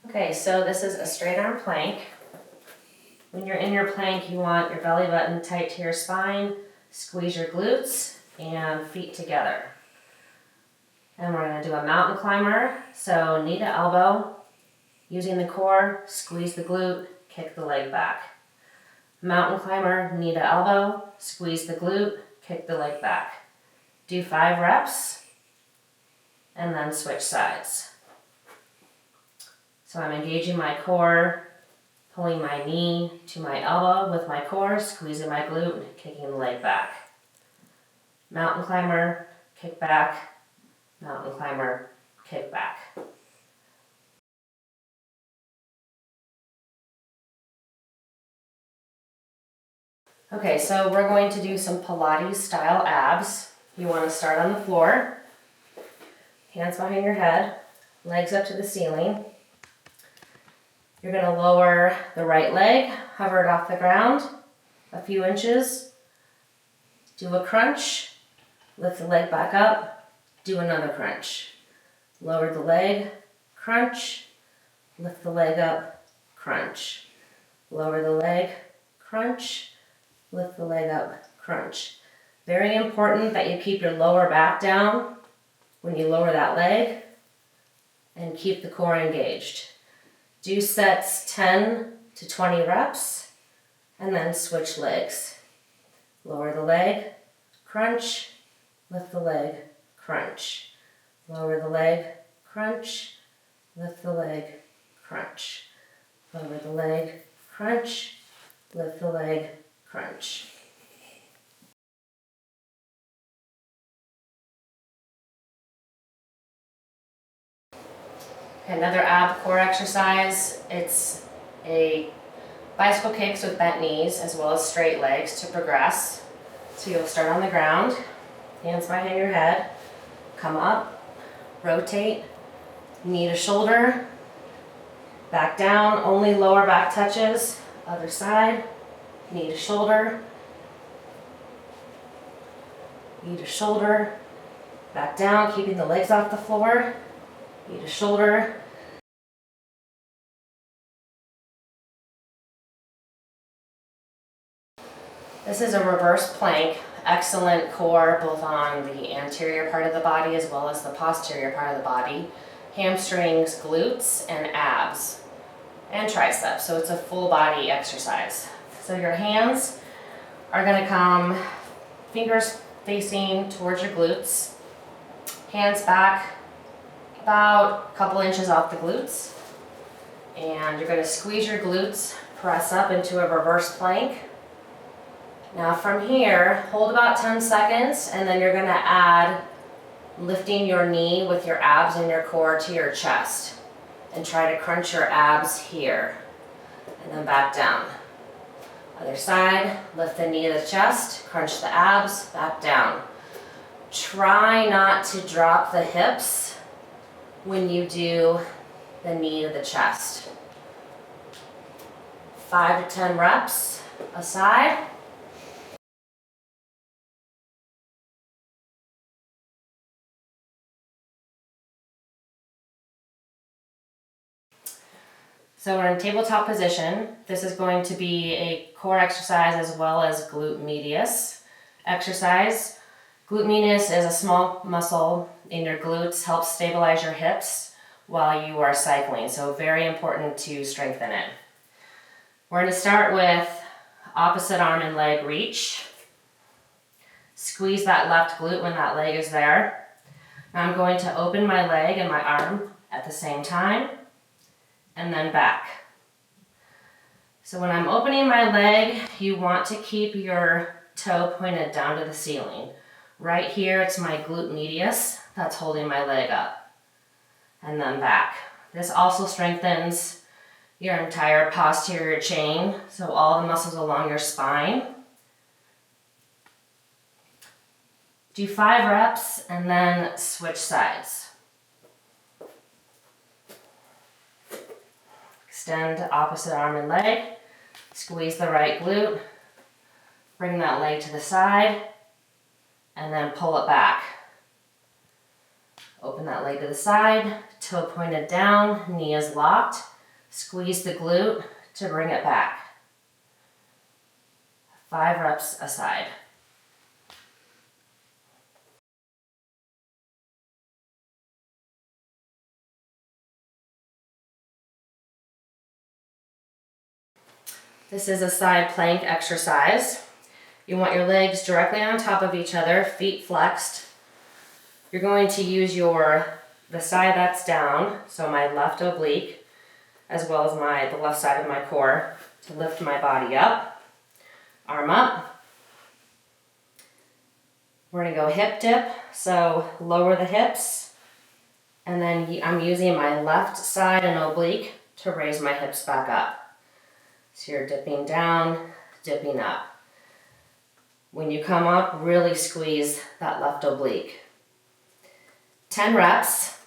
Okay, so this is a straight arm plank. When you're in your plank, you want your belly button tight to your spine, squeeze your glutes, and feet together. And we're gonna do a mountain climber, so knee to elbow, using the core, squeeze the glute, kick the leg back. Mountain climber, knee to elbow, squeeze the glute, kick the leg back. Do 5 reps, and then switch sides. So I'm engaging my core, pulling my knee to my elbow with my core, squeezing my glute, kicking the leg back. Mountain climber, kick back, mountain climber, kick back. Okay, so we're going to do some Pilates style abs. You want to start on the floor, hands behind your head, legs up to the ceiling. You're going to lower the right leg, hover it off the ground a few inches. Do a crunch, lift the leg back up, do another crunch. Lower the leg, crunch, lift the leg up, crunch. Lower the leg, crunch, lift the leg up, crunch. Very important that you keep your lower back down when you lower that leg and keep the core engaged. Do sets 10 to 20 reps and then switch legs. Lower the leg, crunch, lift the leg, crunch. Lower the leg, crunch, lift the leg, crunch. Lower the leg, crunch, lift the leg, crunch. Another ab core exercise. It's a bicycle kicks with bent knees as well as straight legs to progress. So you'll start on the ground, hands behind your head, come up, rotate, knee to shoulder, back down, only lower back touches, other side, knee to shoulder, back down, keeping the legs off the floor, knee to shoulder. This is a reverse plank, excellent core both on the anterior part of the body as well as the posterior part of the body, hamstrings, glutes, and abs, and triceps. So it's a full body exercise. So your hands are going to come fingers facing towards your glutes, hands back about a couple inches off the glutes, and you're going to squeeze your glutes, press up into a reverse plank. Now from here, hold about 10 seconds, and then you're going to add lifting your knee with your abs and your core to your chest, and try to crunch your abs here, and then back down. Other side, lift the knee to the chest, crunch the abs, back down. Try not to drop the hips when you do the knee to the chest. 5 to 10 reps a side. So we're in tabletop position. This is going to be a core exercise as well as glute medius exercise. Glute medius is a small muscle in your glutes, helps stabilize your hips while you are cycling. So very important to strengthen it. We're going to start with opposite arm and leg reach. Squeeze that left glute when that leg is there. Now I'm going to open my leg and my arm at the same time, and then back. So when I'm opening my leg, you want to keep your toe pointed down to the ceiling. Right here, it's my glute medius that's holding my leg up. And then back. This also strengthens your entire posterior chain, so all the muscles along your spine. Do 5 reps and then switch sides. Extend opposite arm and leg, squeeze the right glute, bring that leg to the side, and then pull it back. Open that leg to the side, toe pointed down, knee is locked, Squeeze the glute to bring it back. 5 reps a side. This is a side plank exercise. You want your legs directly on top of each other, feet flexed. You're going to use the side that's down, so my left oblique, as well as the left side of my core, to lift my body up. Arm up. We're gonna go hip dip, so lower the hips, and then I'm using my left side and oblique to raise my hips back up. So you're dipping down, dipping up. When you come up, really squeeze that left oblique. 10 reps.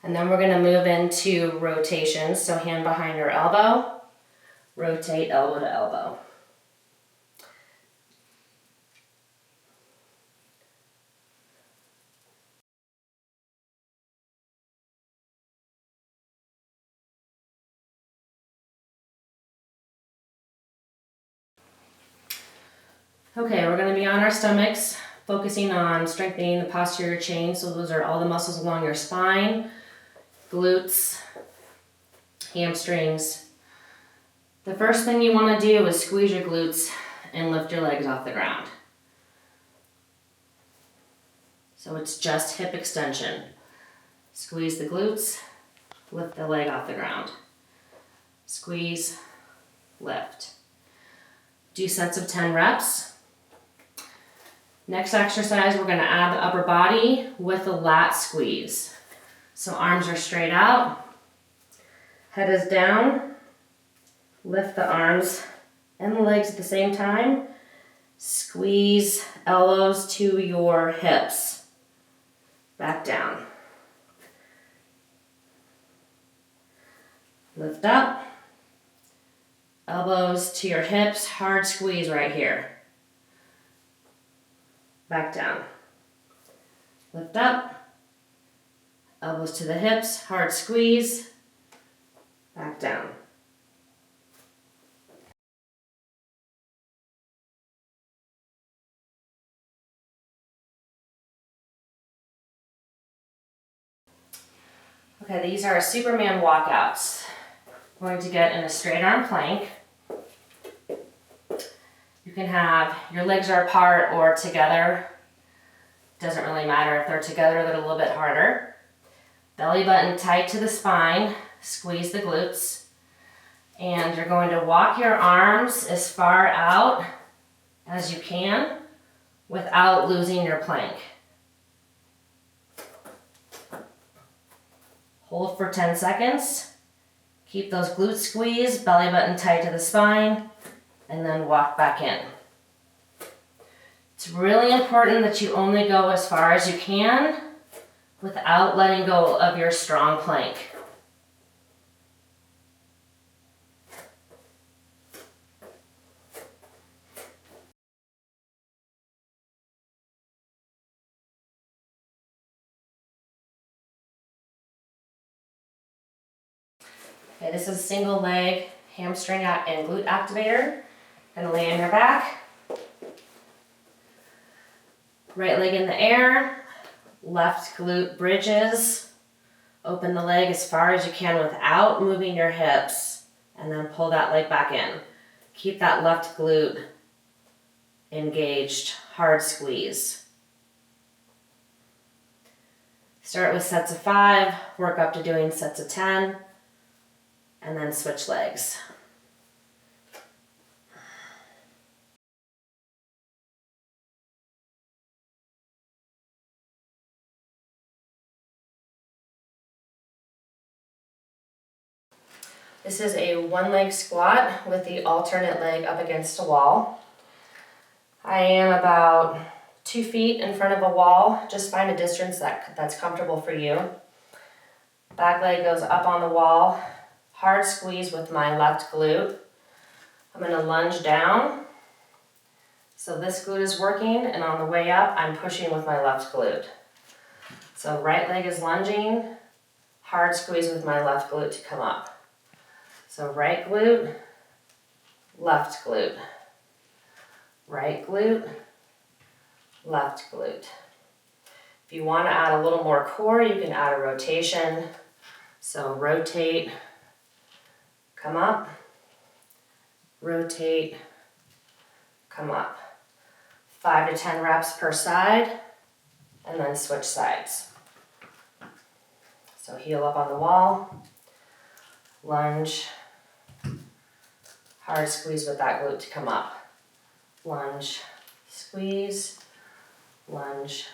And then we're gonna move into rotations. So hand behind your elbow, rotate elbow to elbow. Okay, we're gonna be on our stomachs, focusing on strengthening the posterior chain. So those are all the muscles along your spine, glutes, hamstrings. The first thing you wanna do is squeeze your glutes and lift your legs off the ground. So it's just hip extension. Squeeze the glutes, lift the leg off the ground. Squeeze, lift. Do sets of 10 reps. Next exercise, we're gonna add the upper body with a lat squeeze. So arms are straight out, head is down, lift the arms and the legs at the same time. Squeeze elbows to your hips. Back down. Lift up. Elbows to your hips, hard squeeze right here. Back down. Lift up. Elbows to the hips, hard squeeze. Back down. Okay, these are Superman walkouts. I'm going to get in a straight arm plank. You can have your legs are apart or together. Doesn't really matter if they're together, they're a little bit harder. Belly button tight to the spine, squeeze the glutes. And you're going to walk your arms as far out as you can without losing your plank. Hold for 10 seconds. Keep those glutes squeezed, belly button tight to the spine, and then walk back in. It's really important that you only go as far as you can without letting go of your strong plank. Okay, this is single leg hamstring and glute activator. Gonna lay on your back. Right leg in the air, left glute bridges. Open the leg as far as you can without moving your hips, and then pull that leg back in. Keep that left glute engaged, hard squeeze. Start with sets of 5, work up to doing sets of 10, and then switch legs. This is a one leg squat with the alternate leg up against a wall. I am about 2 feet in front of a wall. Just find a distance that's comfortable for you. Back leg goes up on the wall. Hard squeeze with my left glute. I'm going to lunge down. So this glute is working, and on the way up, I'm pushing with my left glute. So right leg is lunging, hard squeeze with my left glute to come up. So right glute, left glute, right glute, left glute. If you want to add a little more core, you can add a rotation. So rotate, come up, rotate, come up. 5 to 10 reps per side, and then switch sides. So heel up on the wall, lunge, hard squeeze with that glute to come up. Lunge, squeeze, lunge,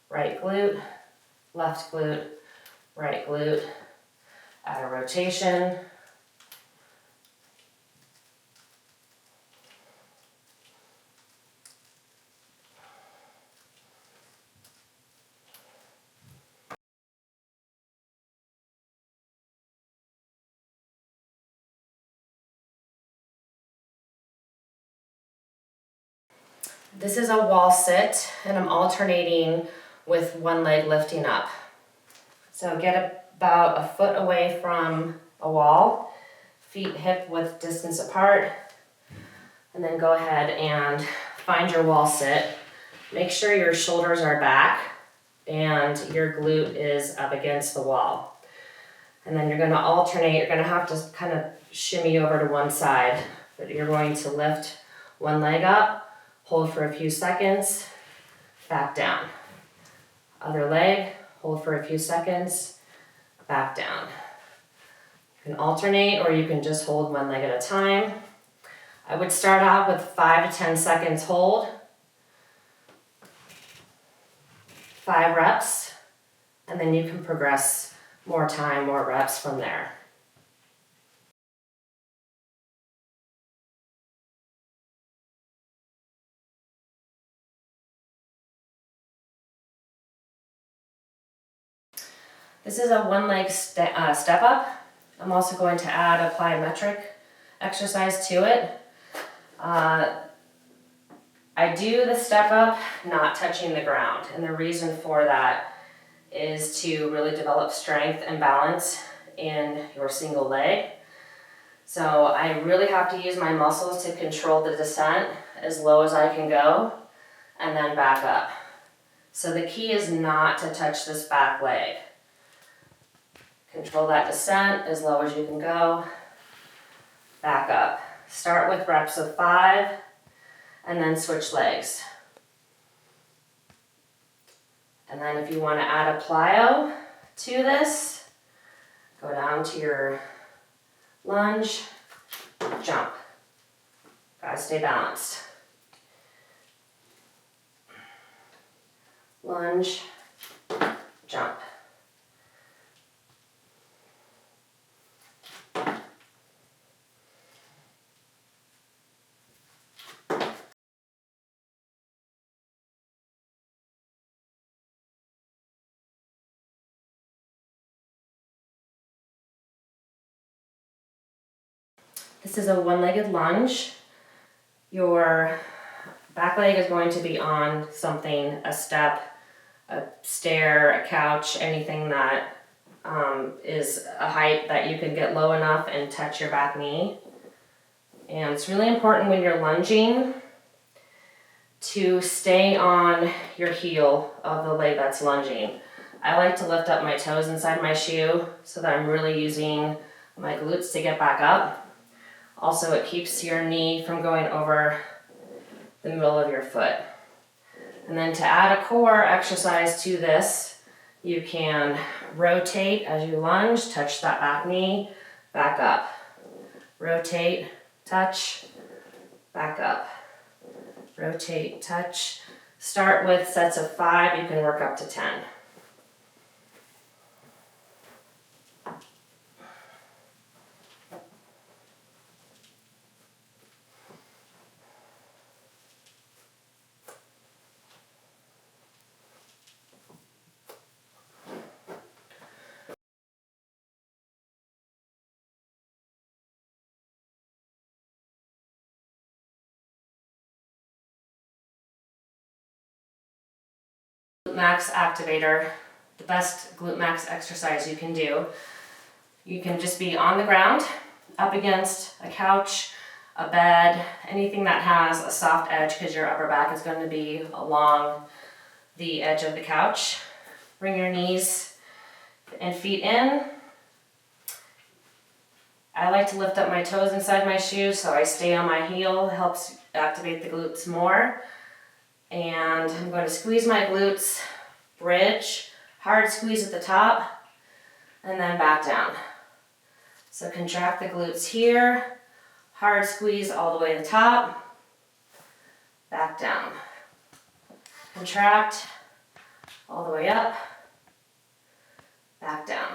right glute, left glute, right glute, add a rotation. This is a wall sit, and I'm alternating with one leg lifting up. So get about a foot away from a wall, feet hip width distance apart, and then go ahead and find your wall sit. Make sure your shoulders are back and your glute is up against the wall. And then you're going to alternate. You're going to have to kind of shimmy over to one side, but you're going to lift one leg up, hold for a few seconds, back down. Other leg, hold for a few seconds, back down. You can alternate, or you can just hold one leg at a time. I would start out with 5 to 10 seconds hold, 5 reps, and then you can progress more time, more reps from there. This is a one leg step up. I'm also going to add a plyometric exercise to it. I do the step up not touching the ground, and the reason for that is to really develop strength and balance in your single leg. So I really have to use my muscles to control the descent as low as I can go, and then back up. So the key is not to touch this back leg. Control that descent as low as you can go, back up. Start with reps of 5, and then switch legs. And then if you want to add a plyo to this, go down to your lunge, jump. Gotta stay balanced. Lunge, jump. This is a one-legged lunge. Your back leg is going to be on something, a step, a stair, a couch, anything that is a height that you can get low enough and touch your back knee. And it's really important when you're lunging to stay on your heel of the leg that's lunging. I like to lift up my toes inside my shoe so that I'm really using my glutes to get back up. Also, it keeps your knee from going over the middle of your foot. And then to add a core exercise to this, you can rotate as you lunge, touch that back knee, back up. Rotate, touch, back up. Rotate, touch. Start with sets of 5, you can work up to 10. Max activator. the best glute max exercise you can do. You can just be on the ground, up against a couch, a bed, anything that has a soft edge because your upper back is going to be along the edge of the couch. Bring your knees and feet in. I like to lift up my toes inside my shoes so I stay on my heel. It helps activate the glutes more. And I'm going to squeeze my glutes, bridge, hard squeeze at the top, and then back down. So contract the glutes here, hard squeeze all the way to the top, back down. Contract all the way up, back down.